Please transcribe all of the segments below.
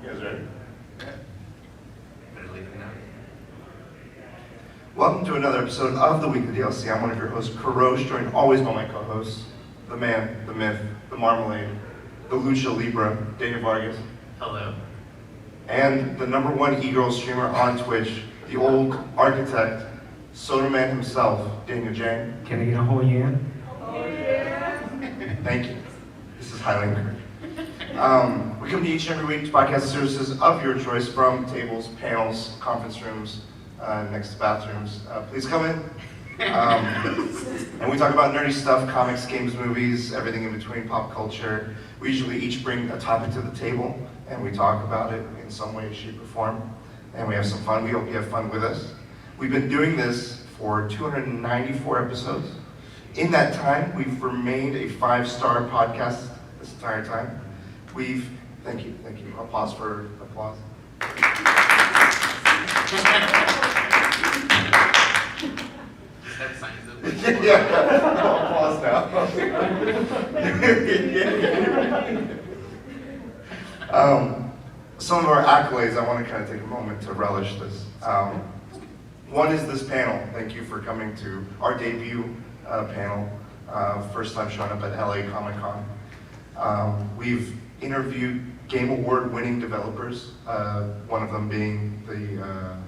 You guys ready? Better leave it now. Welcome to another episode of the Weekly DLC. I'm one of your hosts, Kurosh, joined always by my co-hosts, the man, the myth, the marmalade, the lucha libre, Daniel Vargas, Hello. and the #1 e-girl streamer on Twitch, the old architect, Soda Man himself, Daniel Jang. Can I get a whole yeah? Thank you. This is highly encouraged. We come to each and every week to podcast services of your choice from tables, panels, conference rooms, next to bathrooms. Please come in. And we talk about nerdy stuff, comics, games, movies, everything in between, pop culture. We usually each bring a topic to the table and we talk about it in some way, shape, or form. And we have some fun. We hope you have fun with us. We've been doing this for 294 episodes. In that time, we've remained a 5-star podcast this entire time. Thank you. I'll pause for applause. That signs up. Yeah, I'll pause now. Some of our accolades, I want to kind of take a moment to relish this. One is this panel. Thank you for coming to our debut panel. First time showing up at LA Comic-Con. We've interviewed Game Award winning developers, one of them being the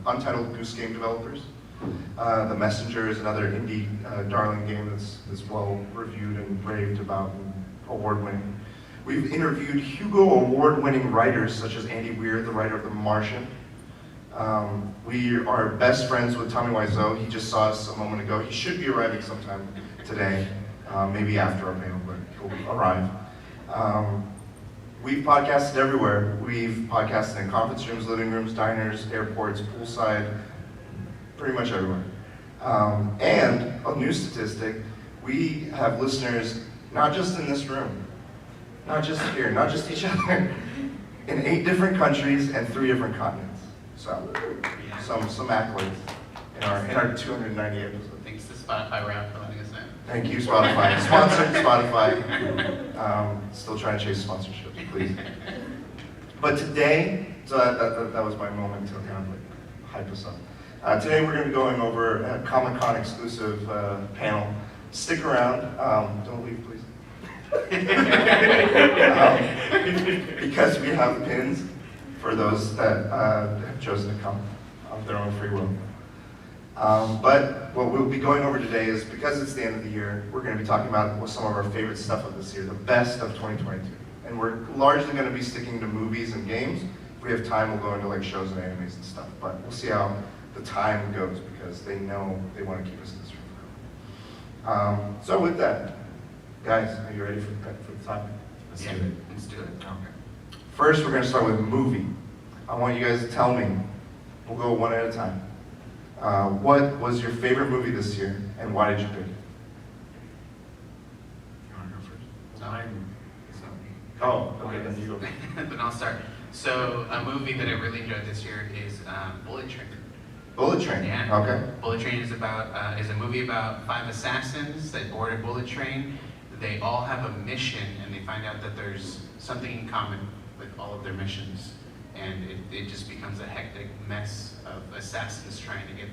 Untitled Goose Game developers. The Messenger is another indie darling game that's well reviewed and raved about and award winning. We've interviewed Hugo Award winning writers such as Andy Weir, the writer of The Martian. We are best friends with Tommy Wiseau. He just saw us a moment ago. He should be arriving sometime today, maybe after our panel, but he'll arrive. We've podcasted everywhere. We've podcasted in conference rooms, living rooms, diners, airports, poolside, pretty much everywhere. And a new statistic, we have listeners not just in this room, not just here, not just each other, in 8 different countries and 3 different continents. So, some accolades in our 290 episodes. Thanks to Spotify Wrap for letting us in. Thank you, Spotify. Sponsored Spotify. Still trying to chase sponsorship, please. But today, so that was my moment to kind of like hype us up. Today we're going to be going over a Comic-Con exclusive panel. Stick around. Don't leave, please. Because we have pins for those that have chosen to come of their own free will. But what we'll be going over today is, because it's the end of the year, we're going to be talking about some of our favorite stuff of this year, the best of 2022. And we're largely going to be sticking to movies and games. If we have time, we'll go into like shows and animes and stuff. But we'll see how the time goes, because they know they want to keep us in this room. So with that, guys, are you ready for the topic? Let's do it. Okay. First, we're going to start with movie. I want you guys to tell me. We'll go one at a time. What was your favorite movie this year, and why did you pick it? You want to go first? Oh, okay, then you go. Then I'll start. So a movie that I really enjoyed this year is Bullet Train. Bullet Train. Yeah. Okay. Bullet Train is a movie about 5 assassins that board a bullet train. They all have a mission, and they find out that there's something in common with all of their missions, and it just becomes a hectic mess of assassins trying to get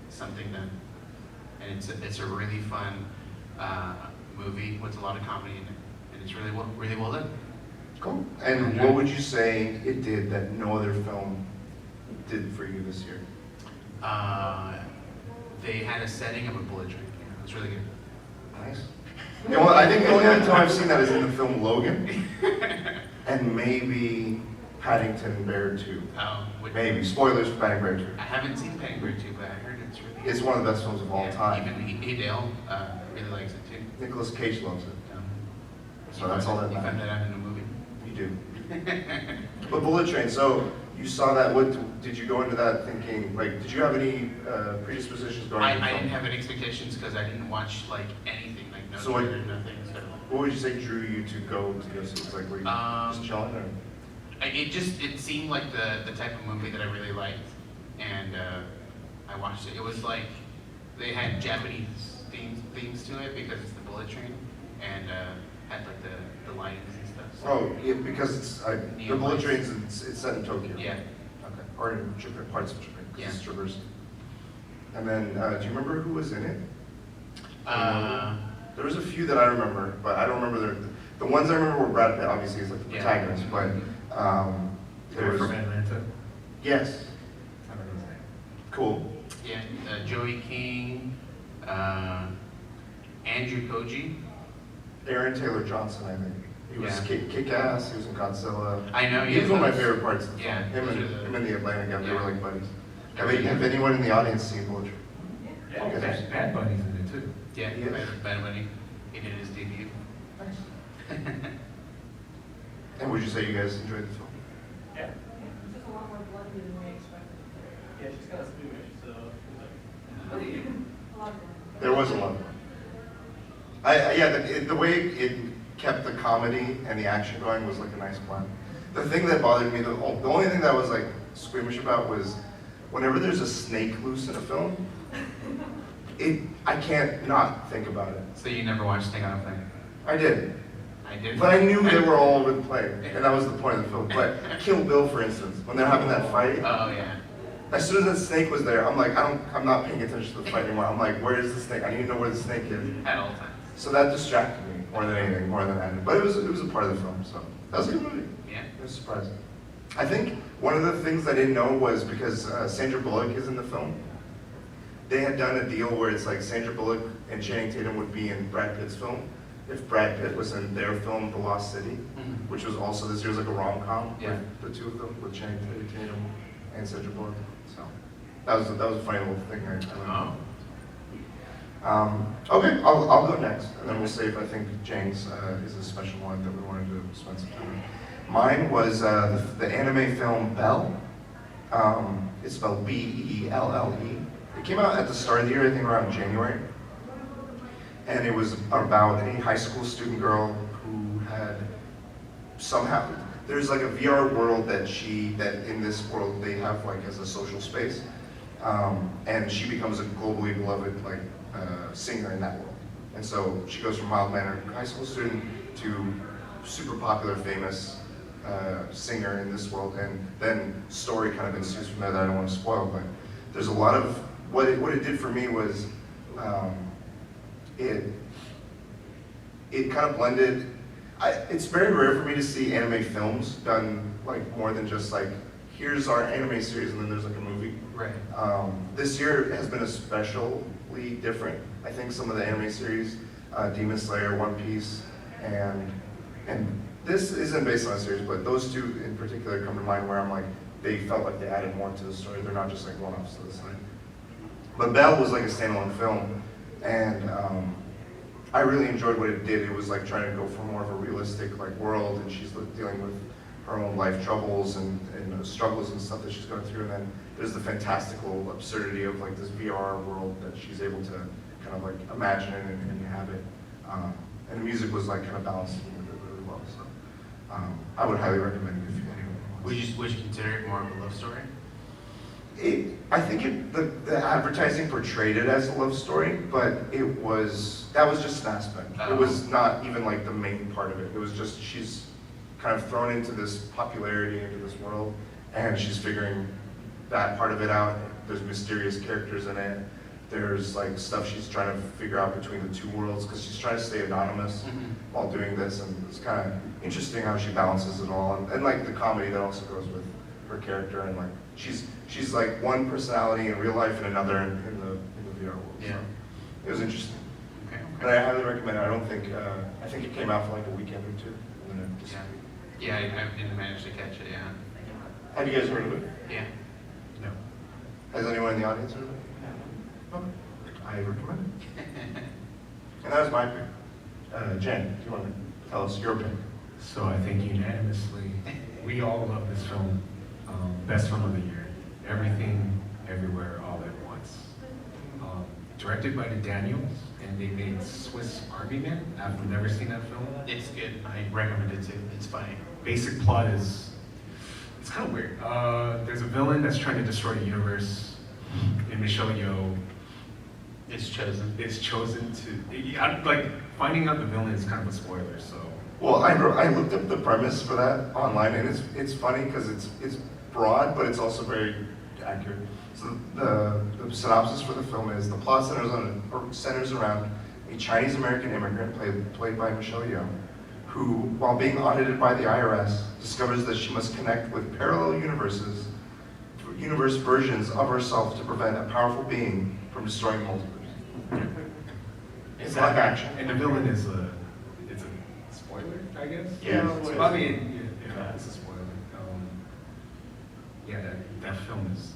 something done. And it's a really fun movie with a lot of comedy in it, and it's really well done. Cool. And what would you say it did that no other film did for you this year? They had a setting of a bullet train. Yeah, it was really good. Nice. Yeah, well, I think the only other time I've seen that is in the film Logan, and maybe Paddington Bear 2. Maybe. Spoilers for Paddington Bear 2. I haven't seen Paddington Bear 2, but I heard it's really good. It's one of the best films of all time. Even Dale really likes it too. Nicolas Cage loves it. Um, So that's all that You found matters. that out in the movie. You do. But Bullet Train, so you saw that, what did you go into that thinking, like, did you have any predispositions going into the I film? didn't have any expectations because I didn't watch like anything, like no So what- trailer, nothing. So What would you say drew you to go see it? Like, were you just chilling, or? it seemed like the type of movie that I really liked, and I watched it. It was like they had Japanese themes to it because it's the bullet train, and had like the lions and stuff. Oh, yeah, because it's, the Neon bullet lights. trains, it's set in Tokyo. Yeah. Okay, or in Japan, parts of Japan, 'cause it's Yeah. traversed. And then, do you remember who was in it? There was a few that I remember, but I don't remember the ones I remember were Brad Pitt, obviously, he's like the Yeah. protagonist, but, They there were was, from Atlanta. yes, I don't know his name. cool. Yeah, Joey King, Andrew Koji. Aaron Taylor Johnson, I think. He was Yeah. Kick-Ass, he was in Godzilla. I know, He was one of my those- favorite parts of the film. Yeah, Him those and, are the- him and the Atlanta guy, they were Yeah. like buddies. Have anyone in the audience seen Bullet Train? Yeah, Okay. Bad Bunny's in it too. Yeah, Yes. Bad Bunny. He did his debut. And would you say you guys enjoyed the film? Yeah. It's just a lot more bloody than we expected. Yeah, she's got a spoonish, so. A lot more. There was a lot of fun. Yeah, the way it kept the comedy and the action going was like a nice blend. The thing that bothered me, the only thing that I was like squeamish about was whenever there's a snake loose in a film, I can't not think about it. So you never watched Thing on a Plane? I did. I did. But I knew they were all with play, and that was the point of the film. But Kill Bill, for instance, when they're having that fight, Oh, yeah. as soon as that snake was there, I'm like, I'm not paying attention to the fight anymore. I'm like, where is the snake? I need to know where the snake is. At all times. So that distracted me more than anything, more than that. But it was a part of the film, so that was a good movie. Yeah. It was surprising. I think one of the things I didn't know was because Sandra Bullock is in the film, they had done a deal where it's like Sandra Bullock and Channing Tatum would be in Brad Pitt's film if Brad Pitt was in their film, The Lost City, Mhm. which was also this year's like a rom-com Yeah. with the two of them, with Channing Tatum and Sandra Bullock. So that was a funny little thing I learned. Oh. Okay, I'll go next, and then we'll see if I think James is a special one that we wanted to spend some time with. Mine was the anime film Belle. It's spelled Belle. It came out at the start of the year, I think around January. And it was about a high school student girl who had somehow, there's like a VR world that in this world they have like as a social space. And she becomes a globally beloved like singer in that world. And so she goes from mild-mannered high school student to super popular, famous singer in this world. And then story kind of ensues from there that I don't want to spoil, but there's a lot of, what it did for me was, it kind of blended. It's very rare for me to see anime films done like more than just like, here's our anime series and then there's like a movie. Right. This year has been especially different. I think some of the anime series, Demon Slayer, One Piece, and this isn't based on a series, but those two in particular come to mind where I'm like, they felt like they added more to the story. They're not just like one-offs to the side. But Belle was like a standalone film, and I really enjoyed what it did. It was like trying to go for more of a realistic like world, and she's dealing with her own life troubles and struggles and stuff that she's going through. And then there's the fantastical absurdity of like this VR world that she's able to kind of like imagine and inhabit. And the music was like kind of balanced really well. So I would highly recommend it if anyone Would you consider it more of a love story? I think the advertising portrayed it as a love story, but that was just an aspect. Oh. It was not even like the main part of it. It was just she's kind of thrown into this popularity, into this world, and she's figuring that part of it out. There's mysterious characters in it. There's like stuff she's trying to figure out between the two worlds because she's trying to stay anonymous Mhm. while doing this, and it's kind of interesting how she balances it all, and like the comedy that also goes with her character, and like she's like one personality in real life and another in the VR world. So Yeah. it was interesting, Okay. but I highly recommend it. I think it came out for like a weekend or two, and then it just. Yeah, I didn't manage to catch it, yeah. Have you guys heard of it? Yeah. No. Has anyone in the audience heard of it? Okay. I recommend it. And that was my pick. Jen, do you want to tell us your pick? So I think unanimously, we all love this film. Best film of the year. Everything, Everywhere, All at Once. Directed by the Daniels, and they made Swiss Army Man. I've never seen that film. It's good. I recommend it too. It's funny. Basic plot is, it's kind of weird. There's a villain that's trying to destroy the universe, and Michelle Yeoh It's chosen. is chosen to, like, finding out the villain is kind of a spoiler, so Well, I looked up the premise for that online, and it's funny because it's broad, but it's also very accurate. So the synopsis for the film is the plot centers around a Chinese American immigrant played by Michelle Yeoh, who, while being audited by the IRS, discovers that she must connect with parallel universe versions of herself to prevent a powerful being from destroying the multiverse. It's live action. And the villain is it's a spoiler, I guess? Yeah. So, I mean, yeah, it's a spoiler. Yeah, that film is,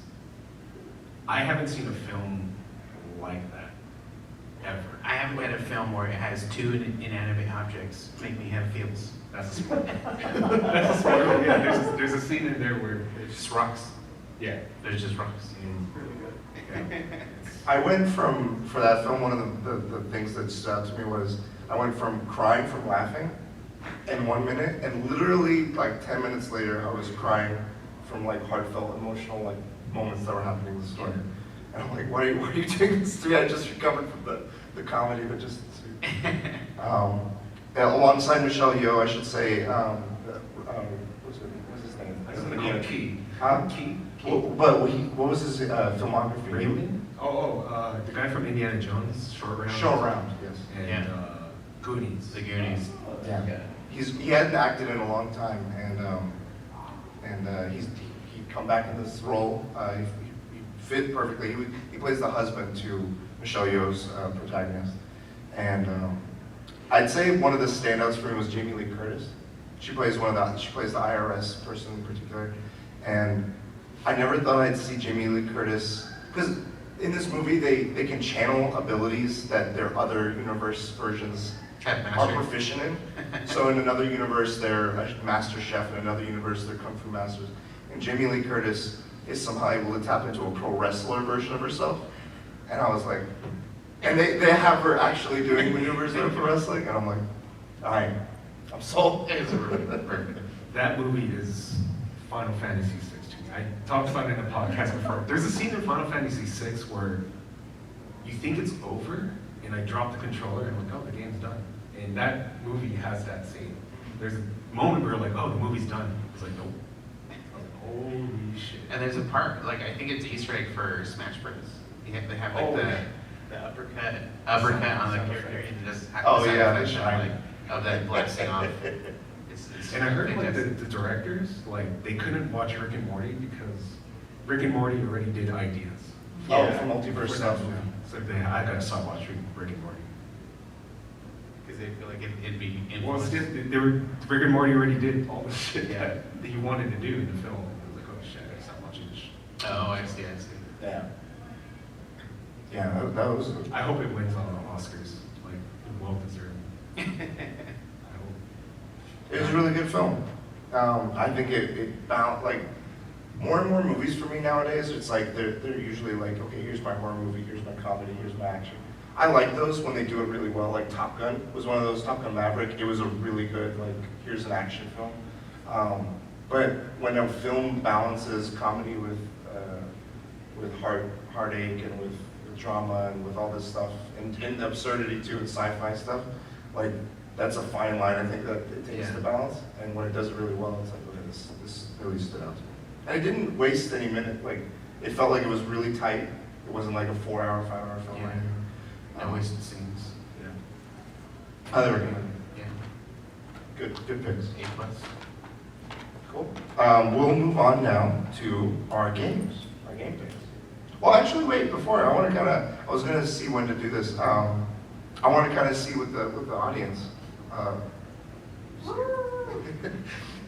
I haven't seen a film like that, ever. I haven't read a film where it has two inanimate objects make me have feels. That's a spoiler. That's a spoiler, yeah, there's a scene in there where It's just rocks. yeah. There's just rocks. Really good. I went for that film, one of the things that stood out to me was, I went from crying from laughing in 1 minute, and literally like 10 minutes later, I was crying from like heartfelt, emotional like moments that were happening in the story. And I'm like, why are you doing this to me? I just recovered from the comedy, but just, yeah, alongside Michelle Yeoh, I should say, what's his name? Nicole Key. Huh? Key? What was his filmography? Raymond? The guy from Indiana Jones, Short Round. Short Round, yes. And Yeah. Goonies. The Goonies. Yeah. He hadn't acted in a long time, and he'd come back in this role. He fit perfectly. He plays the husband to Michelle Yeoh's protagonist, and I'd say one of the standouts for me was Jamie Lee Curtis. She plays the IRS person in particular, and I never thought I'd see Jamie Lee Curtis, because in this movie they can channel abilities that their other universe versions Cat are master. proficient in. So in another universe, they're a master chef. In another universe, they're kung fu masters. And Jamie Lee Curtis is somehow able to tap into a pro wrestler version of herself. And I was like, and they have her actually doing maneuvers that are for wrestling. And I'm like, I'm sold. It's really perfect. That movie is Final Fantasy VI to me. I talked about it in the podcast before. There's a scene in Final Fantasy VI where you think it's over, and I drop the controller and I'm like, oh, the game's done. And that movie has that scene. There's a moment where you're like, oh, the movie's done. It's like, nope. I was like, holy shit. And there's a part, like, I think it's Easter egg for Smash Bros. They have like Oh, the uppercut on the Sound character, effect. and just Oh, sound yeah, effect the of, shine. like, of that blasting off. It's And I heard like fantastic. the directors, like they couldn't watch Rick and Morty because Rick and Morty already did ideas. Oh, Yeah. for multiverse For stuff. that movie. So I gotta stop watching Rick and Morty. Because they feel like it'd be Well, it's influenced. just, Rick and Morty already did all the shit Yeah. that he wanted to do in the film. I was like, oh shit, I gotta stop watching this shit. Oh, I see. Yeah. Yeah, that was. I hope it wins on the Oscars, like well deserved. I hope. It was a really good film. I think it balanced, like, more and more movies for me nowadays, it's like they're usually like, okay, here's my horror movie, here's my comedy, here's my action. I like those when they do it really well, like Top Gun was one of those, Top Gun Maverick, it was a really good, like, here's an action film. But when a film balances comedy with heartache and with drama and with all this stuff, and absurdity too, and sci-fi stuff, like, that's a fine line, I think, that it takes Yeah. to balance, and when it does it really well, it's like, okay, this really stood out to me. And it didn't waste any minute, like, it felt like it was really tight, it wasn't like a 4-hour, 5-hour film or Yeah. anything. No wasted scenes. Yeah. Highly recommend. Yeah. Good picks. A+. Cool. We'll move on now to our games, our game picks. Well, actually, wait, before, I was gonna see when to do this. I want to kind of see with the audience.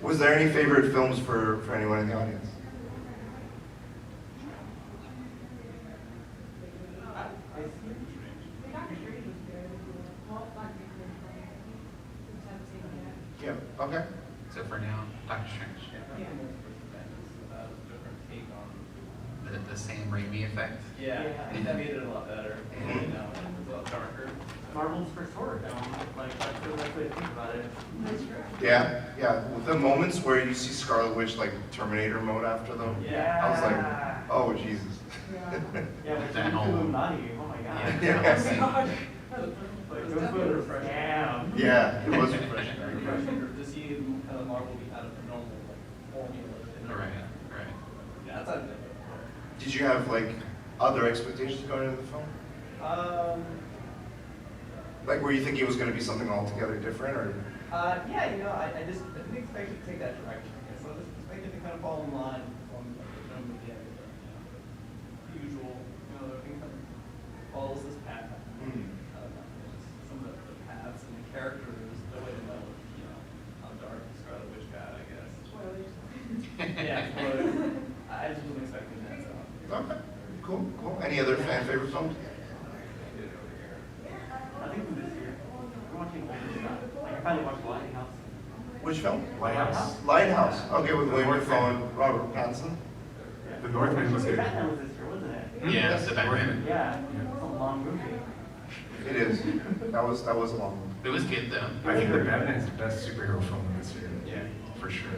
Was there any favorite films for anyone in the audience? Doctor Strange was good. Well, not good. Just haven't seen it yet. Yeah, okay. So for now, Doctor Strange. Yeah. Different take on. The Sam Raimi effect. Yeah, I think that made it a lot better. Mhm. And, it was a lot darker. Marvel's first horror film. Like, I feel like way to think about it. That's true. Yeah. The moments where you see Scarlet Witch like Terminator mode after them. Yeah. I was like, oh Jesus. Yeah. Yeah, but That you whole- Illuminati. Oh my god. Yeah. Oh my God. Like, it was really refreshing. Damn. Yeah, it was refreshing. Refreshing to see kind of Marvel be out of the normal like formula. Right, right. Yeah, that's how it Did you have like other expectations going into the film? Like, were you thinking it was going to be something altogether different, or? Yeah, you know, I didn't expect it to take that direction. So I just expected to kind of fall in line from like, the film beginning. The usual, you know, everything kind of follows this path. Some of the paths and the characters, the way to know, you know, how dark Scarlet Witch got, I guess. Spoilers. Yeah, spoilers. I just wasn't expecting that, so. Okay, cool, cool. Any other fan favorite films? I think from this year, we're watching older stuff. Like, I finally watched Lighthouse. Which film? Lighthouse. Lighthouse. Okay, with William Northman. Dafoe and Robert Pattinson. The Northman was good. Batman was this year, wasn't it? Yeah, Yes. the Batman. Yeah, it's a long movie. It is. That was a long one. It was good though. I think the Batman is the best superhero film of this year. Yeah. For sure.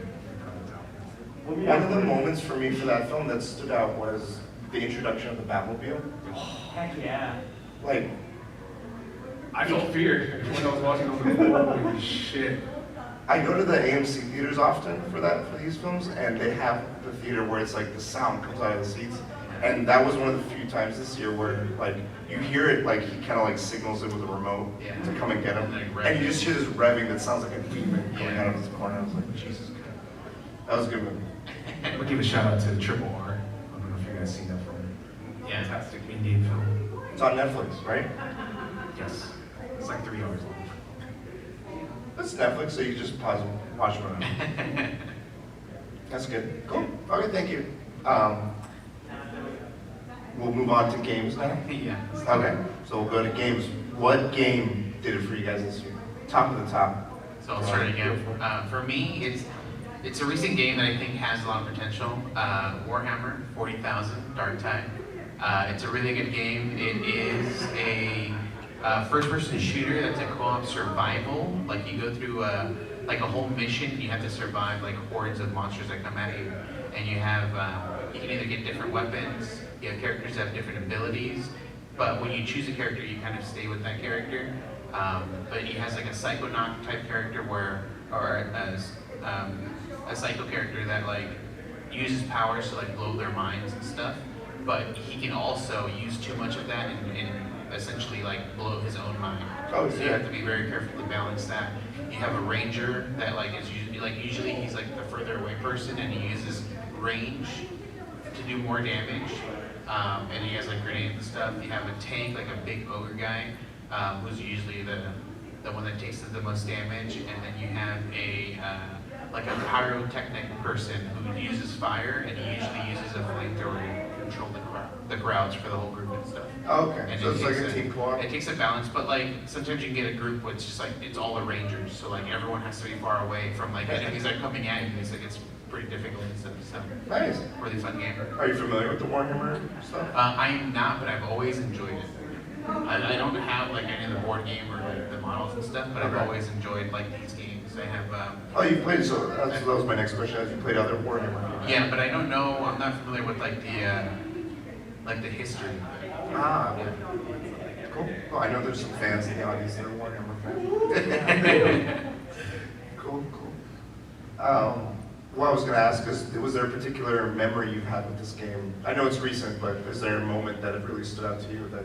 One of the moments for me for that film that stood out was the introduction of the Batmobile. Heck yeah. Like, I felt fear when I was watching on the floor. Holy shit. I go to the AMC theaters often for these films, and they have the theater where it's like the sound comes out of the seats. And that was one of the few times this year where like you hear it, like he kind of like signals it with a remote Yeah. to come and get him, And, like, and you revving. just hear this revving that sounds like a demon coming Yeah. out of his corner. I was like, Jesus Christ, that was a good movie. I'm gonna give a shout out to Triple R. I don't know if you guys seen that film. Yeah. Fantastic Indian film. It's on Netflix, right? Yes. It's like 3 hours long. It's Netflix, so you just pause and watch it. That's good. Cool. Okay, thank you. We'll move on to games now. Yeah. Okay, so we'll go to games. What game did it for you guys this year? Top of the top. So I'll start again. For me, it's a recent game that I think has a lot of potential. Warhammer 40,000 Dark Tide. It's a really good game. It is a first-person shooter that's a co-op survival. Like you go through like a whole mission, and you have to survive like hordes of monsters that come at you, and you have you can either get different weapons. You have characters that have different abilities, but when you choose a character, you kind of stay with that character. But he has like a Psychonaut type character or a psycho character that like uses powers to like blow their minds and stuff. But he can also use too much of that and essentially like blow his own mind. Oh, So you have to be very careful to balance that. You have a ranger that like is usually he's like the further away person and he uses range to do more damage. And he has like grenades and stuff. You have a tank, like a big ogre guy, who's usually the one that takes the most damage. And then you have a like a pyrotechnic person who uses fire, and he usually uses a flamethrower to control the crowds for the whole group and stuff. Okay, And so it it's like takes a team co-op? It takes a balance, but like sometimes you can get a group where it's just like it's all the rangers, so like everyone has to be far away from like enemies that are coming at you. It's like it's pretty difficult and stuff. So Nice. really fun game. Are you familiar with the Warhammer stuff? I am not, but I've always enjoyed it. I don't have like any of the board game or like the models and stuff, but I've Okay. always enjoyed like these games. I have Oh, you played, so that was my next question. Have you played other Warhammer games? yeah, but I don't know. I'm not familiar with like the history. Ah, okay. Cool. Well, I know there's some fans in the audience that are Warhammer fans. Cool, cool. What I was going to ask is, was there a particular memory you've had with this game? I know it's recent, but is there a moment that it really stood out to you that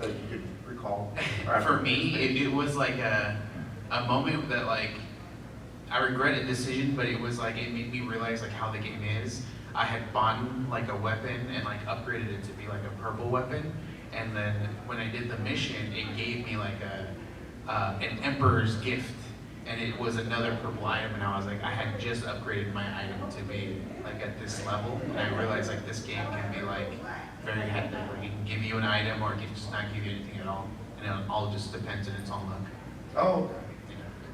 you could recall? For me, it was like a moment that like I regret a decision, but it was like it made me realize like how the game is. I had bought like a weapon and like upgraded it to be like a purple weapon, and then when I did the mission, it gave me like an Emperor's gift, and it was another purple item, and I was like, I had just upgraded my item to be like at this level, and I realized like this game can be like very hectic, where it can give you an item or it can just not give you anything at all, and it all just depends on its own luck. Oh, okay.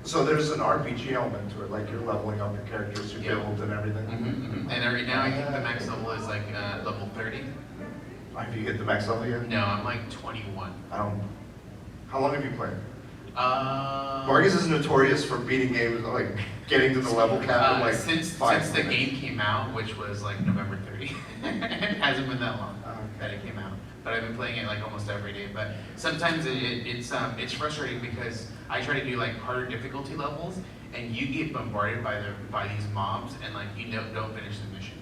So there's an RPG element to it, like you're leveling up your characters, your Yeah. build and everything. And right now I think the max level is like level 30. Have you hit the max level yet? No, I'm like 21. How long have you played? Vargas is notorious for beating games, like getting to the level cap in like since 5 the minutes. game came out, which was like November 30, it hasn't been that long that it came out. But I've been playing it like almost every day. But sometimes it's frustrating because I try to do like harder difficulty levels, and you get bombarded by these mobs, and like you don't finish the mission.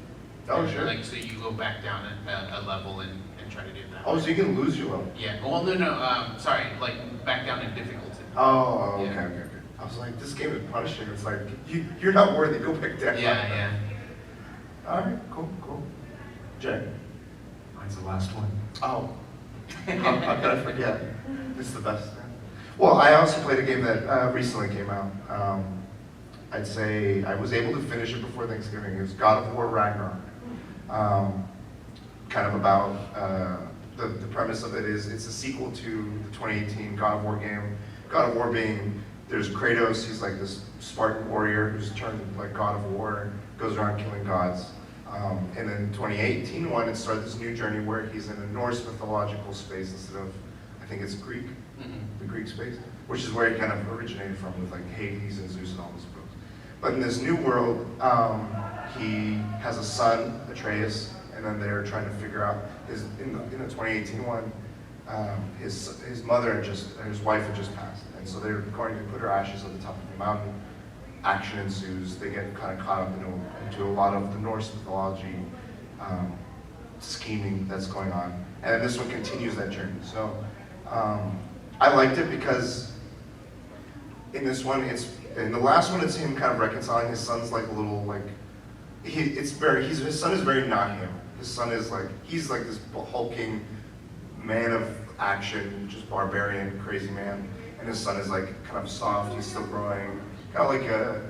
Oh, sure. Like so you go back down a level and try to do that. Oh, so you can lose your level. Yeah. Well, no. Sorry. Like back down in difficulty. Oh, okay, Yeah. okay. I was like, this game is punishing. It's like, you're not worthy. Go back down. Yeah. All right, cool. Jay. Mine's the last one. Oh, how could I forget? It's the best. Well, I also played a game that recently came out. I'd say I was able to finish it before Thanksgiving. It was God of War Ragnarok. Kind of about the premise of it is it's a sequel to the 2018 God of War game. God of War being, there's Kratos, he's like this Spartan warrior who's turned like God of War, goes around killing gods. And then 2018 one, it started this new journey where he's in a Norse mythological space instead of, I think it's Greek, the Greek space, which is where he kind of originated from with like Hades and Zeus and all those folks. But in this new world, he has a son, Atreus, and then they're trying to figure out in the 2018 one, his mother and his wife had just passed, and so they're going to put her ashes at the top of the mountain. Action ensues. They get kind of caught up into a lot of the Norse mythology scheming that's going on, and then this one continues that journey. So I liked it because in this one, in the last one, it's him kind of reconciling. His son's like a little like his son is very not him. His son is like he's like this hulking man of action, just barbarian, crazy man, and his son is like kind of soft. He's still growing. Kind of like a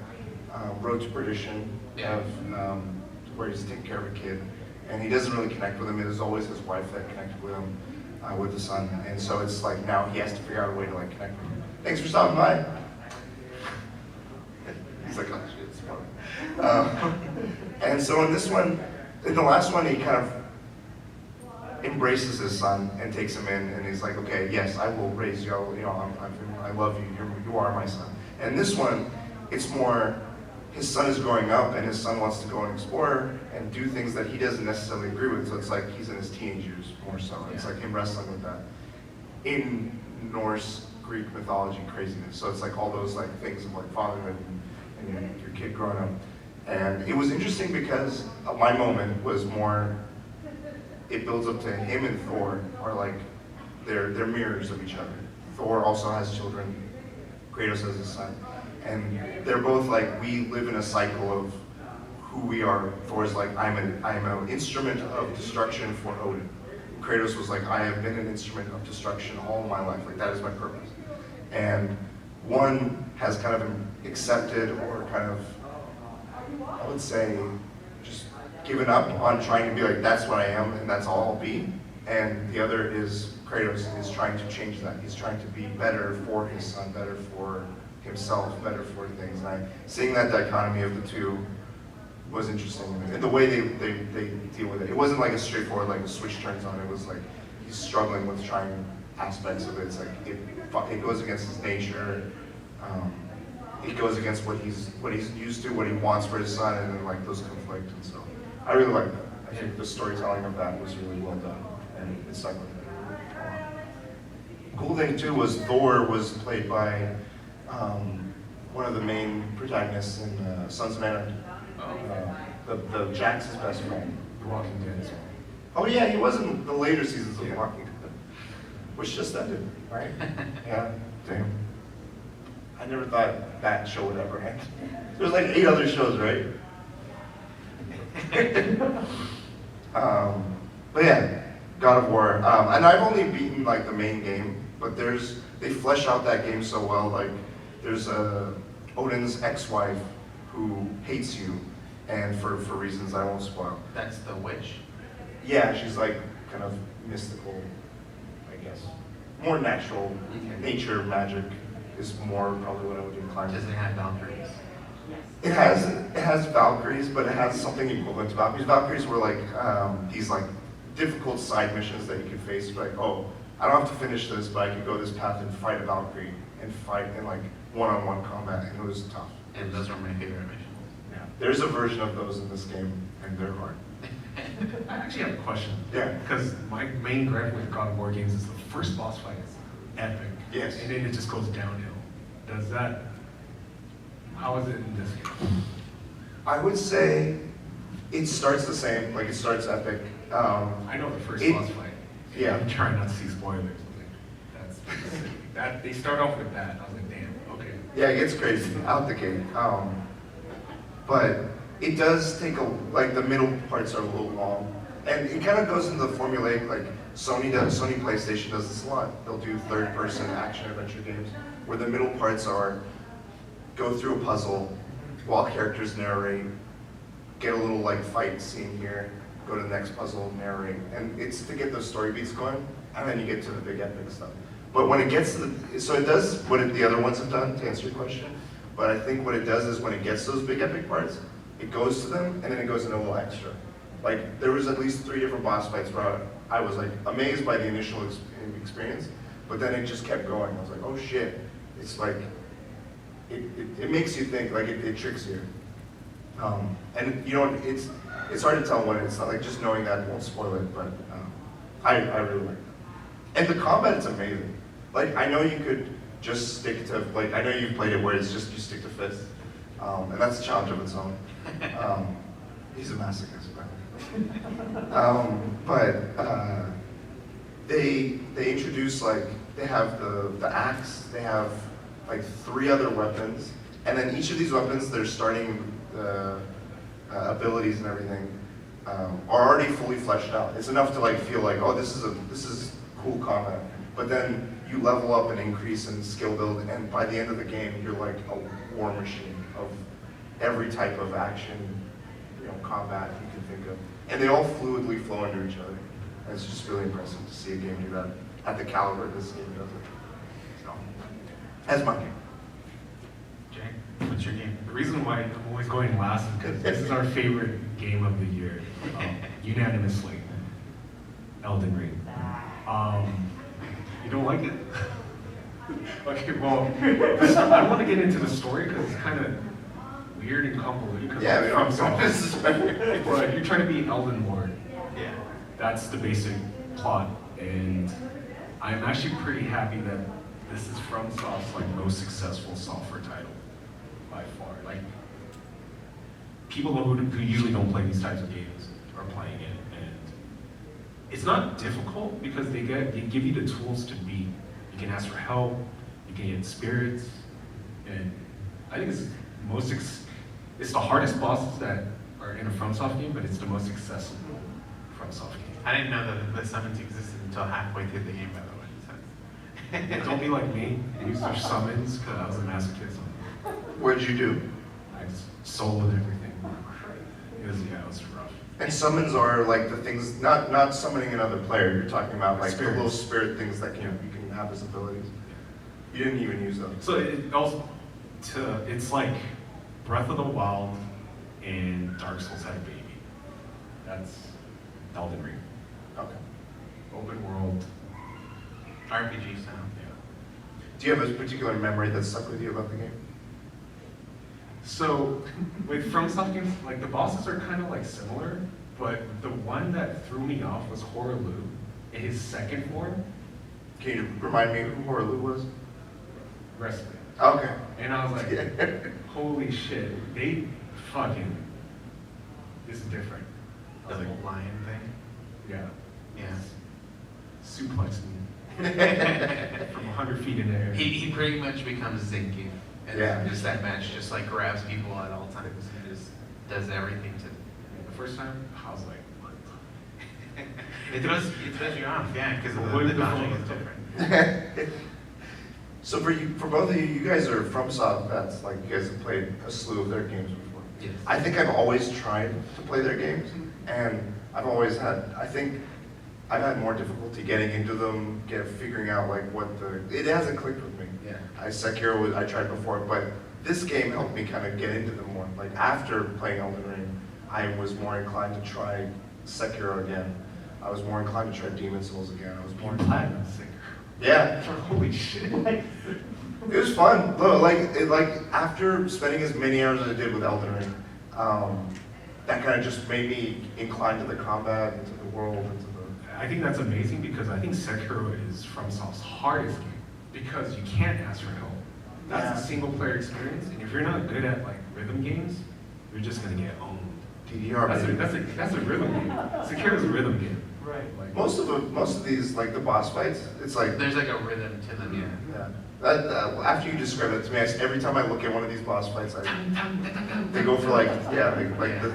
Road to Perdition of where he's taking care of a kid, and he doesn't really connect with him. It is always his wife that connected with him, with the son, and so it's like now he has to figure out a way to like connect with him. Thanks for stopping by. He's like, oh shit, it's fun. And so in this one, in the last one, he kind of embraces his son and takes him in, and he's like, okay, yes, I will raise you. I love you. You are my son. And this one, it's more, his son is growing up and his son wants to go and explore and do things that he doesn't necessarily agree with. So it's like he's in his teenage years more so. It's like him wrestling with that in Norse, Greek mythology craziness. So it's like all those like things of like fatherhood and your kid growing up. And it was interesting because my moment was more, it builds up to him and Thor are like, they're mirrors of each other. Thor also has children. Kratos has his son. And they're both like, we live in a cycle of who we are. Thor's like, I'm an instrument of destruction for Odin. Kratos was like, I have been an instrument of destruction all my life. Like, that is my purpose. And one has kind of accepted or kind of, I would say, just given up on trying to be like, that's what I am and that's all I'll be. And the other is, Kratos is trying to change that. He's trying to be better for his son, better for himself, better for things. And seeing that dichotomy of the two was interesting. And the way they deal with it. It wasn't like a straightforward, like a switch turns on. It was like he's struggling with trying aspects of it. It's like it goes against his nature. It goes against what he's used to, what he wants for his son, and then like those conflict. And so I really like that. I think the storytelling of that was really well done, and it stuck with me. Cool thing too was Thor was played by one of the main protagonists in Sons of Anarchy. The Jack's best friend. The Walking Dead as well. Oh yeah, he was in the later seasons of The Walking Dead, which just ended, right? Yeah, damn. I never thought that show would ever end. There's like 8 other shows, right? But yeah, God of War. And I've only beaten like the main game, but they flesh out that game so well. Like there's Odin's ex-wife who hates you, and for reasons I won't spoil. That's the witch. Yeah, she's like kind of mystical, I guess. More natural. Okay. Nature, magic is more probably what I would incline Does to. it have Valkyries? It has Valkyries, but it has something equivalent to Valkyries. Valkyries were like these like difficult side missions that you could face. Like, oh, I don't have to finish this, but I could go this path and fight a Valkyrie, and fight in like one-on-one combat, and it was tough. And those are my favorite missions. Yeah. There's a version of those in this game, and they're hard. I actually have a question. Yeah. Because my main gripe with God of War games is the first boss fight is epic. Yes. And then it just goes downhill. How is it in this game? I would say it starts the same, like it starts epic. I know the first It- boss fight. yeah. I'm trying not to see spoilers. That they start off with that. I was like, damn, okay. Yeah, it gets crazy out the gate. But it does take like the middle parts are a little long. And it kind of goes into the formulaic, like Sony PlayStation does this a lot. They'll do third-person action adventure games where the middle parts are go through a puzzle while characters narrate, get a little like fight scene here, go to the next puzzle, narrate. And it's to get those story beats going, and then you get to the big epic stuff. But when it gets to so it does what the other ones have done, to answer your question, but I think what it does is when it gets those big epic parts, it goes to them, and then it goes in a little extra. Like, there was at least 3 different boss fights where I was like amazed by the initial experience, but then it just kept going. I was like, oh shit. It's like, it makes you think, like it tricks you. And you know, it's hard to tell when it's not, like just knowing that won't spoil it, but I really like it. And the combat is amazing. Like, I know you could just stick to, like, I know you've played it where it's just you stick to fists, and that's a challenge of its own. He's a masochist, but they introduce, like, they have the axe, they have like 3 other weapons, and then each of these weapons, their starting abilities and everything are already fully fleshed out. It's enough to like feel like, oh, this is cool combat. But then you level up and increase in skill build, and by the end of the game, you're like a war machine of every type of action, combat you can think of. And they all fluidly flow into each other. And it's just really impressive to see a game do that at the caliber this game does it. So, that's my game. Jay, what's your game? The reason why I'm always going last is because this is our favorite game of the year, unanimously. Elden Ring. You don't like it? Okay, well, I want to get into the story because it's kind of weird and convoluted. Yeah, we don't But you're trying to be Elden Lord. Yeah. That's the basic plot, and I'm actually pretty happy that this is FromSoft's like most successful software title by far. Like, people who usually don't play these types of games are playing it, and it's not difficult because they give you the tools to beat. You can ask for help, you can get spirits, and I think it's the hardest bosses that are in a FromSoft game, but it's the most accessible FromSoft game. I didn't know that the summons existed until halfway through the game, by the way. Yeah, don't be like me, use your summons, because I was a masochist. What'd you do? I just soloed everything. It was rough. And summons are like the things, not summoning another player. You're talking about like the little spirit things that you can have as abilities. You didn't even use them. So it's like Breath of the Wild and Dark Souls had a baby. That's Elden Ring. Okay. Open world. RPG sound. Yeah. Do you have a particular memory that stuck with you about the game? So with FromSoft games, like the bosses are kind of like similar, but the one that threw me off was Hoarah in his second form. Can you remind me who Hoarah was? Wrestling. Okay. And I was like, holy shit, this is different. I The was like, lion thing. yeah, Yeah. suplexed me from 100 feet in the air. He pretty much becomes Zinky. And Yeah. just that match just like grabs people at all times and just does everything to them. The first time, I was like, what? It throws you off, yeah, because What the if the dodging phone- is different. So for both of you, you guys are from Soft Vets. Like, you guys have played a slew of their games before. Yes. I think I've always tried to play their games, and I think I've had more difficulty getting into them, figuring out like it hasn't clicked with me. Yeah. Sekiro, I tried before, but this game helped me kind of get into them more. Like, after playing Elden Ring, I was more inclined to try Sekiro again. I was more inclined to try Demon Souls again. I was more inclined. Platinum singer. Yeah. Holy shit. It was fun. Look, like after spending as many hours as I did with Elden Ring, that kind of just made me inclined to the combat, into the world, into the. I think that's amazing because I think Sekiro is FromSoft's hardest game because you can't ask for help. That's Yeah. a single player experience, and if you're not good at like rhythm games, you're just gonna get owned. DDR. baby. That's a rhythm game. Sekiro's a rhythm game. Right. Like, Most of these, like the boss fights, it's like There's like a rhythm to them, yeah. yeah. After you describe it to me, every time I look at one of these boss fights, they go for like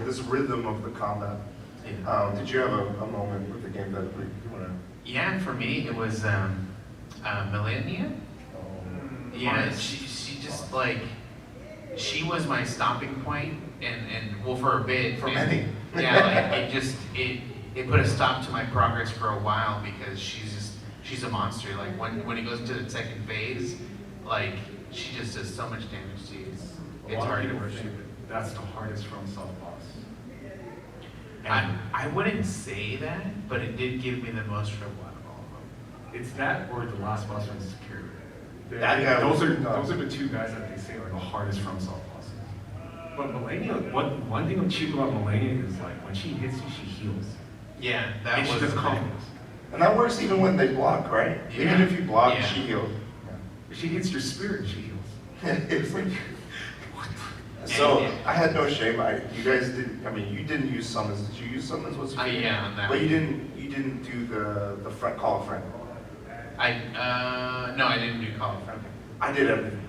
this rhythm of the combat. Yeah. Did you have a moment with the game that you want to? Yeah, for me, it was Millennia. Yeah, she just like, she was my stopping point, and well, for a bit. For and- many. Yeah, like it put a stop to my progress for a while because she's a monster. Like when it goes into the second phase, like she just does so much damage to you. It's hard to worship. That's the hardest FromSoft boss. I wouldn't say that, but it did give me the most trouble out of all of them. It's that or the last boss from Sekiro. That guy was Those nuts. are the two guys that they say are the hardest FromSoft bosses. But Millennia, one thing cheap about Millennia is like when she hits you, she heals. Yeah, that And she was does the combos. thing. And that works even when they block, right? Even Yeah. if you block, Yeah. she heals. If she hits your spirit, she heals. It's like, so I had no shame. You guys didn't. I mean, you didn't use summons. Did you use summons? What's it? Yeah, on that But you one. didn't do the friend call a friend. No, I didn't do Call of Friend. I did everything.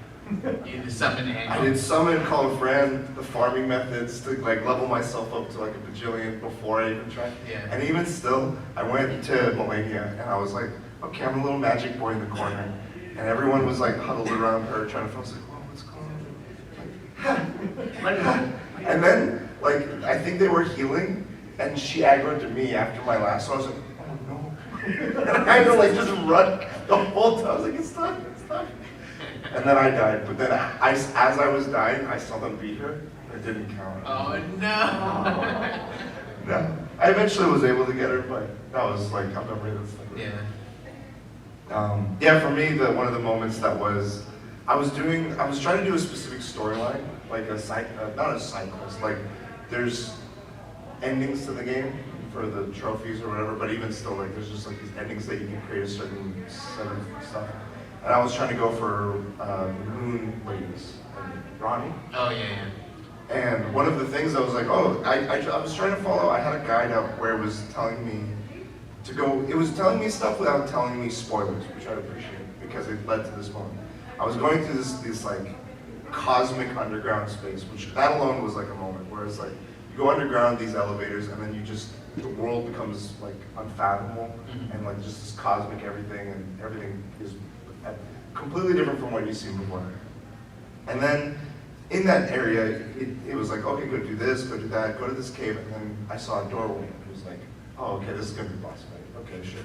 You did summon and I did summon, call a friend, the farming methods to like level myself up to like a bajillion before I even tried. Yeah. And even still, I went to Millennia and I was like, okay, I'm a little magic boy in the corner. And everyone was like huddled around her trying to feel, I was like, whoa, what's going on? And then, like, I think they were healing and she aggroed to me after my last, so I was like, oh no. And I had to like just run the whole time. I was like, it's not. And then I died, but then as I was dying, I saw them beat her. It didn't count. Oh no! No. I eventually was able to get her, but that was like a memory that's like. Yeah. Yeah, for me, one of the moments that was, I was trying to do a specific storyline, like not a side quest, like there's endings to the game for the trophies or whatever, but even still, like there's just like these endings that you can create a certain set of stuff. And I was trying to go for Moon Ladies, like Ronnie. Oh yeah, yeah. And one of the things I was like, oh, I was trying to follow, I had a guide up where it was telling me to go, it was telling me stuff without telling me spoilers, which I appreciate because it led to this moment. I was going through this like cosmic underground space, which that alone was like a moment where it's like, you go underground these elevators and then the world becomes like unfathomable and like just this cosmic everything and everything is completely different from what you've seen before. And then in that area, it was like, okay, go do this, go do that, go to this cave, and then I saw a doorway. It was like, oh, okay, this is gonna be boss fight. Okay, sure.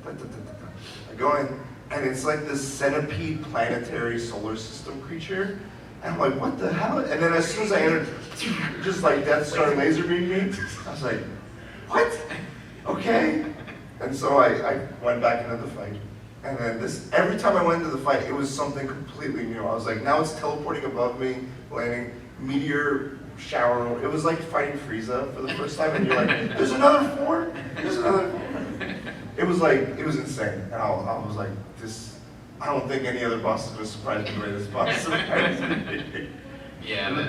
I go in, and it's like this centipede planetary solar system creature. And I'm like, what the hell? And then as soon as I entered, just like Death Star laser beam me, I was like, what? Okay. And so I went back into the fight. And then every time I went into the fight, it was something completely new. I was like, now it's teleporting above me, landing, meteor shower. It was like fighting Frieza for the first time, and you're like, there's another form? There's another form? It was insane. And I was like, I don't think any other boss is going to surprise me the way this boss surprised me. Yeah,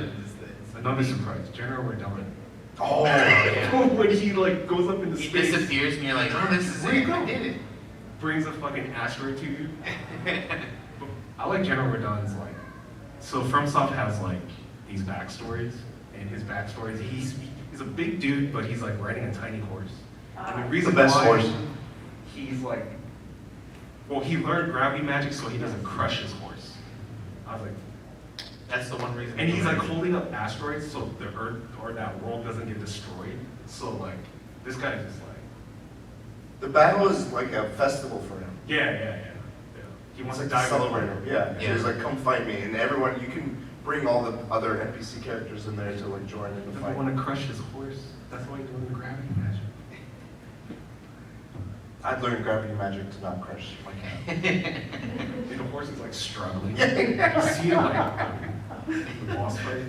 Another surprise, General Radon. Oh, When he like goes up into he space, disappears and you're like, oh, this is Where'd he it. go? I did it. brings a fucking asteroid to you. I like General Radon's like, so FromSoft has like these backstories, and his backstories, he's a big dude, but he's like riding a tiny horse. And the reason best why horse. he's like, well, he learned gravity magic so he doesn't crush his horse. I was like, That's the one reason. and he's like holding up asteroids so the Earth or that world doesn't get destroyed. So like, this guy is like, the battle is like a festival for him. yeah. He wants It's to like die to with celebrate the him. Yeah. Yeah. So he's like, come fight me. And everyone, you can bring all the other NPC characters in there to like join in the Doesn't fight. want to crush his horse. That's why he's doing the gravity magic. I'd learn gravity magic to not crush my cat. And the horse is like struggling. Yeah. You see it like the boss fight.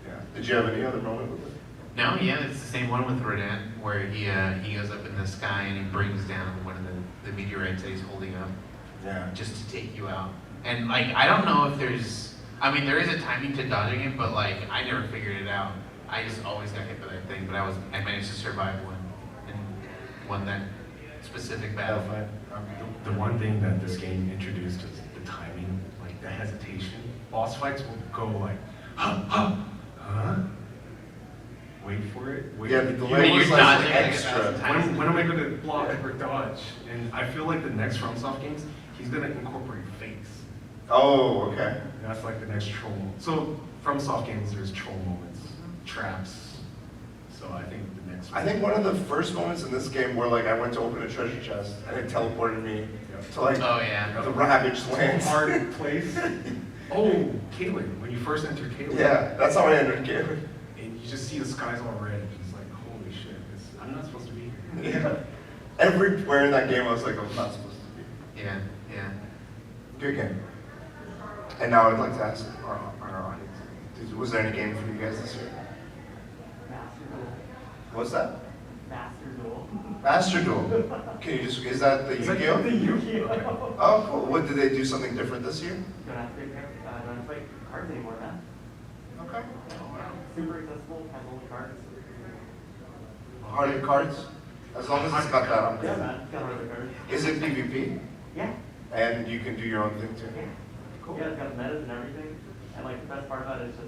Yeah. Did you have any other moment with it? No, yeah, it's the same one with Rodan, where he goes up in the sky and he brings down one of the meteorites that he's holding up Yeah. just to take you out. And like, I don't know if there's, I mean, there is a timing to dodging it, but like, I never figured it out. I just always got hit by that thing, but I managed to survive one and won that specific battle. The one thing that this game introduced is the timing, like the hesitation. Boss fights will go like, huh? Wait for it. Wait. Yeah, the You- delay You're was like dodging like extra. 1,000 times. When am I going to block or dodge? And I feel like the next FromSoft games, he's going to incorporate fakes. Oh, okay. And that's like the next troll moment. So FromSoft games, there's troll moments, traps. So I think the next I think one of the first moments in this game where like I went to open a treasure chest and it teleported me to like Oh yeah. the Ravaged lands. hard place. Oh, Kaylin, when you first enter Kaylin. Yeah, that's how I entered Galen. And you just see the skies all red. It's like, holy shit, I'm not supposed to be here. Yeah. Everywhere in that game I was like, I'm not supposed to be. Yeah, yeah. Good game. And now I'd like to ask our audience, was there any game for you guys this year? Master Duel. What's that? Master Duel. Master Duel. Can you just, is that the Is that Yu-Gi-Oh? The Yu-Gi-Oh! Oh, cool. What, did they do something different this year? Don't have to play cards anymore, man. Okay. Super accessible, has all the cards. Harder cards? As long as it's got that, I'm Yeah, good. man, got all the cards. Is it PvP? Yeah. And you can do your own thing too? Yeah. Cool. Yeah, it's got metas and everything. And like the best part about it is just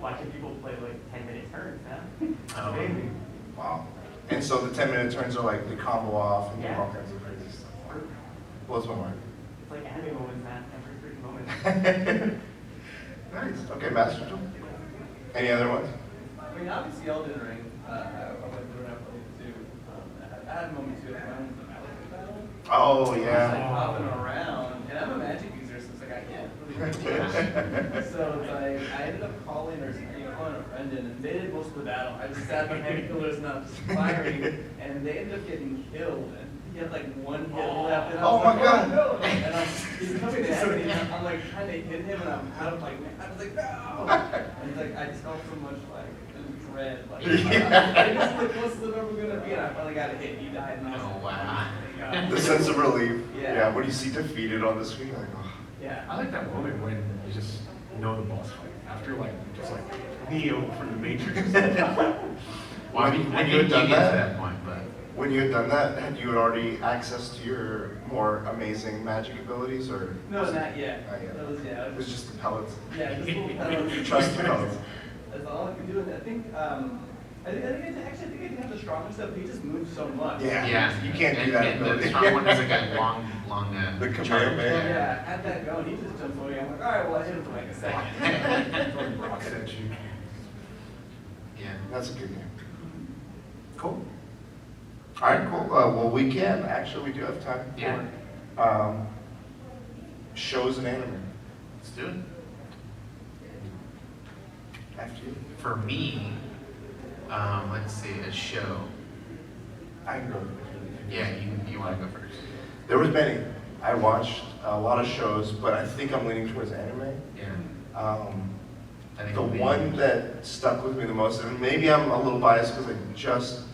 watching people play like 10-minute turns, man. It's Oh. amazing. Wow. And so the 10-minute turns are like the combo off and do Yeah. all kinds of crazy stuff. Perfect. Blows my mind. It's like anime moments, man. Every freaking moment. Nice. Okay, Master Duel. Any other ones? I mean, obviously, Elden Ring. I went through it after too. I had a moment too. When I went to the Malekith battle. Oh, I was like yeah. hopping around, and I'm a magic user, so it's like I can't really do much. So it's like I ended up calling calling a friend in, and they did most of the battle. I just sat behind pillars and I was just firing, and they ended up getting killed. And he had like one hit left, and I was Oh my like, God. no! And he's coming at me, and I'm like trying to hit him, and I'm out of like, I was like, no! And he's like, I just felt so much like dread, like I just the closest I'm ever gonna be, and I finally got a hit. He died, and I was Oh, like, wow. thank God. The sense of relief. Yeah. When you see defeated on the screen, you're like, oh. Yeah. I like that moment when you just know the boss fight. After like, just like Neo from the Matrix. Well, I mean, When I you had didn't done get to that? that point, but When you had done that, had you already access to your more amazing magic abilities, or? No, not yet. Not yet. That was, yeah. It was just the pellets. Yeah, just little pellets. Trust the pellets. That's all I could do. And I think I didn't have the strongest stuff. He just moved so much. Yeah. yeah. You can't do And- that And the ability. strong one has like a long The charge. Kamehameha. Yeah, had that going. He just jumped away. I'm like, all right, well, I hit him for like a second. Throwing rocks at you. Yeah. That's a good game. Cool. All right, cool. Well, we can, actually, we do have time Yeah. for shows and anime. Let's do it. After you. For me, let's see, a show. I can go. Yeah, you want to go first? There was many. I watched a lot of shows, but I think I'm leaning towards anime. Yeah. I think The it'll be- one that stuck with me the most, and maybe I'm a little biased because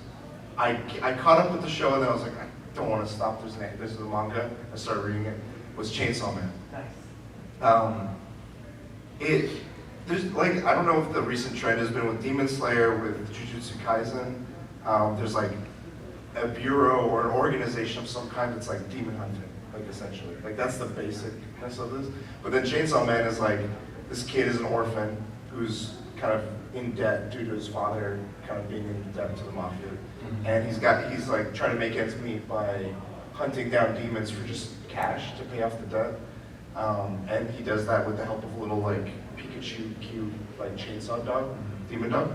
I caught up with the show and then I was like, I don't want to stop. There's a manga. I started reading it. Was Chainsaw Man. Nice. There's like, I don't know if the recent trend has been with Demon Slayer, with Jujutsu Kaisen. There's like a bureau or an organization of some kind that's like demon hunting, like essentially. Like that's the basicness of this. But then Chainsaw Man is like, this kid is an orphan who's kind of in debt due to his father kind of being in debt to the mafia. And he's like trying to make ends meet by hunting down demons for just cash to pay off the debt. And he does that with the help of a little like Pikachu cute like chainsaw dog, demon dog.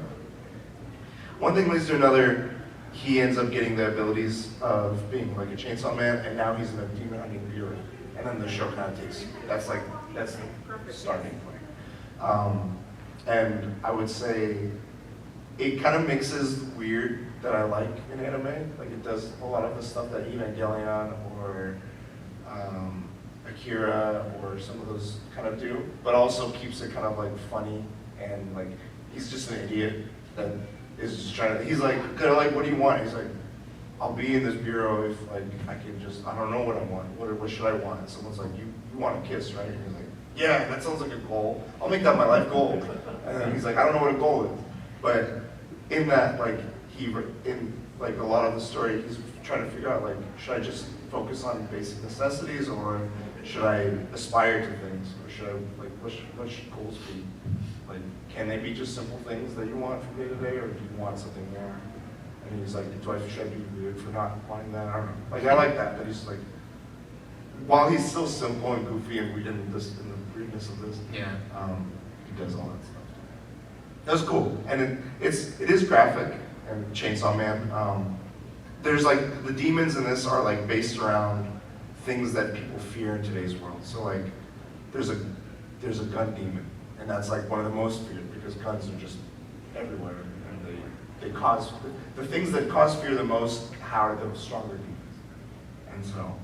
One thing leads to another. He ends up getting the abilities of being like a chainsaw man, and now he's in a demon hunting bureau. And then the show kind of takes, that's the starting point. And I would say it kind of mixes weird that I like in anime. Like it does a lot of the stuff that Evangelion or Akira or some of those kind of do, but also keeps it kind of like funny and like he's just an idiot that is just trying to. He's like, they're like, what do you want? He's like, I'll be in this bureau if like I can just. I don't know what I want. What should I want? And someone's like, you want a kiss, right? And he's like, yeah, that sounds like a goal. I'll make that my life goal. And then he's like, I don't know what a goal is, but in that like in like a lot of the story, he's trying to figure out like, should I just focus on basic necessities or should I aspire to things or should I like what should goals be? Like, can they be just simple things that you want from day to day or do you want something more? And he's like, should I be weird for not wanting that? I don't know. Like I like that he's like, while he's still simple and goofy and we didn't this in the weirdness of this, Yeah. he does all that stuff. That was cool, and it is graphic and Chainsaw Man. There's like the demons in this are like based around things that people fear in today's world. So like there's a gun demon, and that's like one of the most feared because guns are just everywhere, and they cause the things that cause fear the most are the stronger demons, and so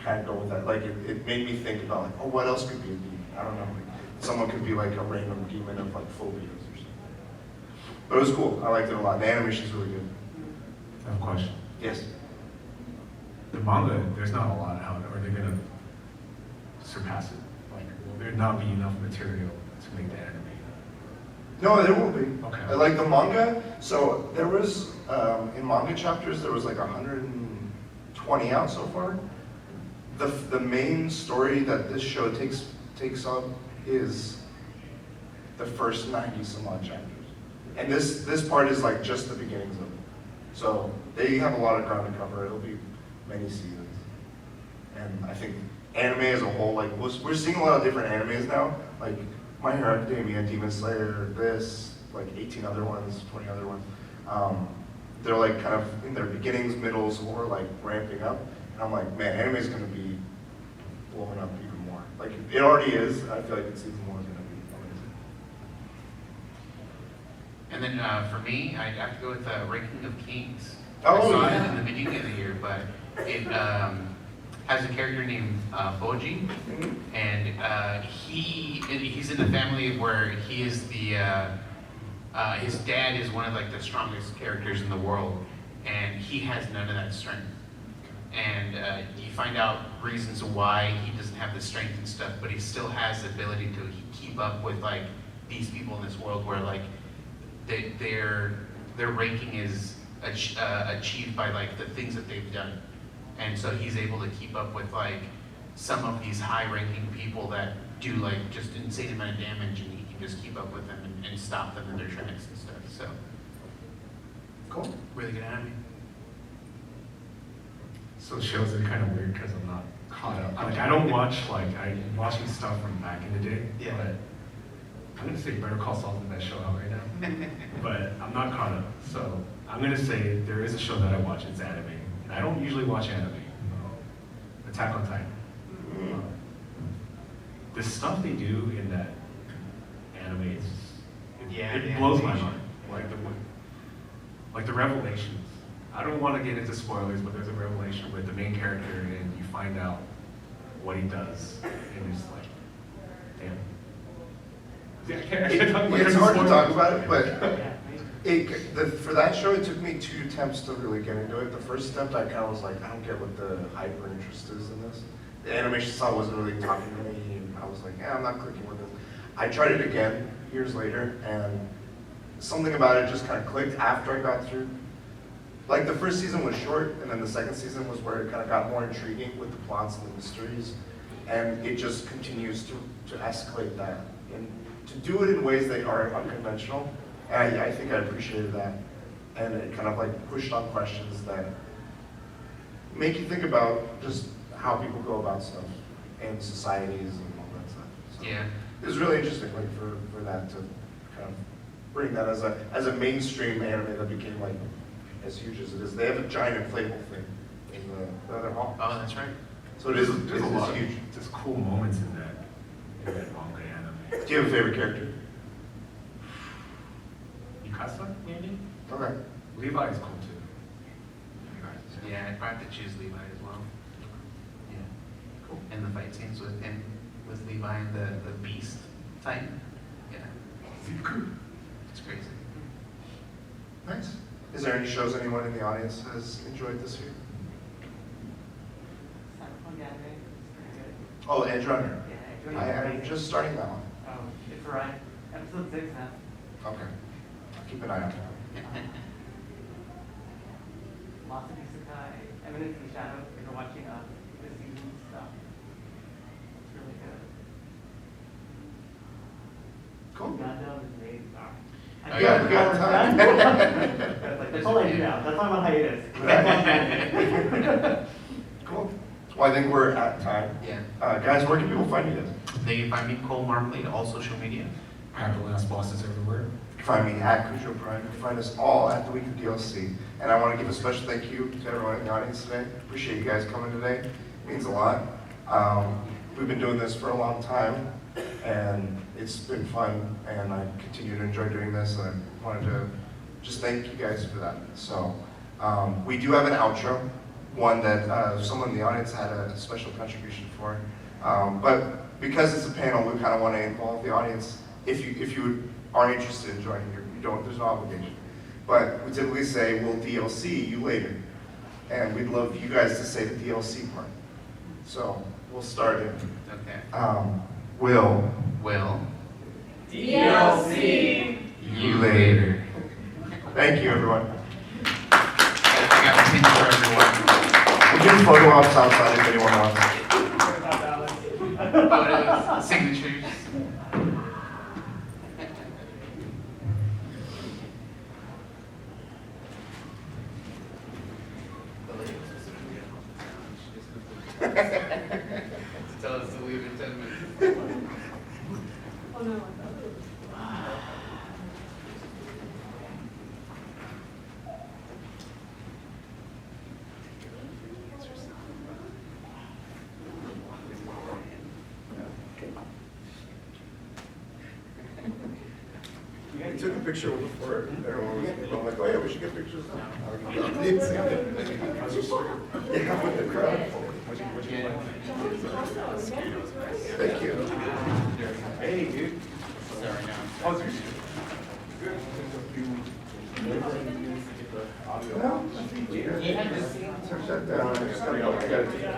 kind of go with that. Like it made me think about like, oh, what else could be a demon? I don't know. Like, someone could be like a random demon of like phobias or something. But it was cool. I liked it a lot. The animation's really good. I have a question. Yes. The manga, there's not a lot out. Are they gonna surpass it? Like, will there not be enough material to make the anime? No, there will be. Okay. I like the manga. So there was in manga chapters there was like 120 out so far. The main story that this show takes up is the first 90 some odd chapters, and this part is like just the beginnings of it. So they have a lot of ground to cover. It'll be many seasons, and I think anime as a whole, like we're seeing a lot of different animes now, like My Hero Academia, Demon Slayer, this, like 18 other ones, 20 other ones. They're like kind of in their beginnings, middles, or like ramping up. And I'm like, man, anime is going to be blowing up even more. Like it already is. I feel like it's even more going to be amazing. And then for me, I have to go with Ranking of Kings. Oh, I saw yeah. it in the beginning of the year, but it has a character named Boji, Mhm. and he's in the family where he is his dad is one of like the strongest characters in the world, and he has none of that strength. And you find out reasons why he doesn't have the strength and stuff, but he still has the ability to keep up with like these people in this world where like their ranking is achieved by like the things that they've done, and so he's able to keep up with like some of these high-ranking people that do like just insane amount of damage, and he can just keep up with them and stop them in their tracks and stuff. So Cool. really good anime. So shows are kind of weird because I'm not caught up. Like I don't watch I'm watching stuff from back in the day. Yeah. But I'm gonna say Better Call Saul is the best show out right now. But I'm not caught up. So I'm gonna say there is a show that I watch. It's anime, and I don't usually watch anime. Attack on Titan. The stuff they do in that anime is Yeah, it the blows my animation. mind. Like the revelations. I don't want to get into spoilers, but there's a revelation with the main character, and you find out what he does, and it's like, damn. It's hard to talk about it, but for that show, it took me 2 attempts to really get into it. The first attempt, I kind of was like, I don't get what the hyper interest is in this. The animation style wasn't really talking to me, and I was like, yeah, I'm not clicking with this. I tried it again years later, and something about it just kind of clicked after I got through. Like the first season was short, and then the second season was where it kind of got more intriguing with the plots and the mysteries, and it just continues to escalate that and to do it in ways that are unconventional. And I think I appreciated that, and it kind of like pushed on questions that make you think about just how people go about stuff and societies and all that stuff. So Yeah. it was really interesting, like for that to kind of bring that as a mainstream anime that became like as huge as it is. They have a giant inflatable thing in the other hall. Oh, that's right. So it is There's a lot it's huge. of just cool moments in that manga anime. Do you have a favorite character? You Mikasa, maybe? Okay. Levi is cool too. Yeah, I'd probably have to choose Levi as well. Yeah. Cool. And the fight scenes with him, with Levi and the beast type. Yeah. It's crazy. Nice. Is there any shows anyone in the audience has enjoyed this year? Cyberpunk anime, it's pretty good. Oh, Edge Runner. Yeah, enjoy it. I'm just starting that one. Oh, it's alright. Episode 6 now. Okay. I'll keep an eye on it. Lots of isekai. Eminence in Shadow, if you're watching this season's stuff. It's really good. Cool. Gundam is amazing. Oh, yeah, we got time. That's all I do now. That's why I'm on hiatus. Cool. Well, I think we're at time. Yeah. Guys, where can people find you guys? They can find me Cole Marmalade, all social media. At the last bosses everywhere. You can find me at Cujo Prime. You can find us all at the Week of DLC. And I want to give a special thank you to everyone in the audience today. Appreciate you guys coming today. It means a lot. We've been doing this for a long time, and it's been fun, and I continue to enjoy doing this, and I wanted to just thank you guys for that. So, we do have an outro, one that someone in the audience had a special contribution for. But because it's a panel, we kind of want to involve the audience. If you are interested in joining, you don't, there's no obligation. But we typically say, we'll DLC you later. And we'd love you guys to say the DLC part. So, we'll start it. Okay. Will DLC! you later. Thank you, everyone. I got a pin for everyone. We'll do photo ops outside if anyone wants. Photos, signatures. Tell us to leave in 10 minutes. Oh, no. We took a picture before everyone was, I'm like, oh yeah, we should get pictures now. Yeah, with the crowd. Thank you. Hey, dude. Sorry, now. How's your Good. No, so shut down. I just gotta go. I gotta take it.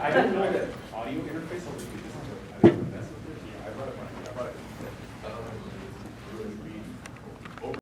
I didn't know that audio interface.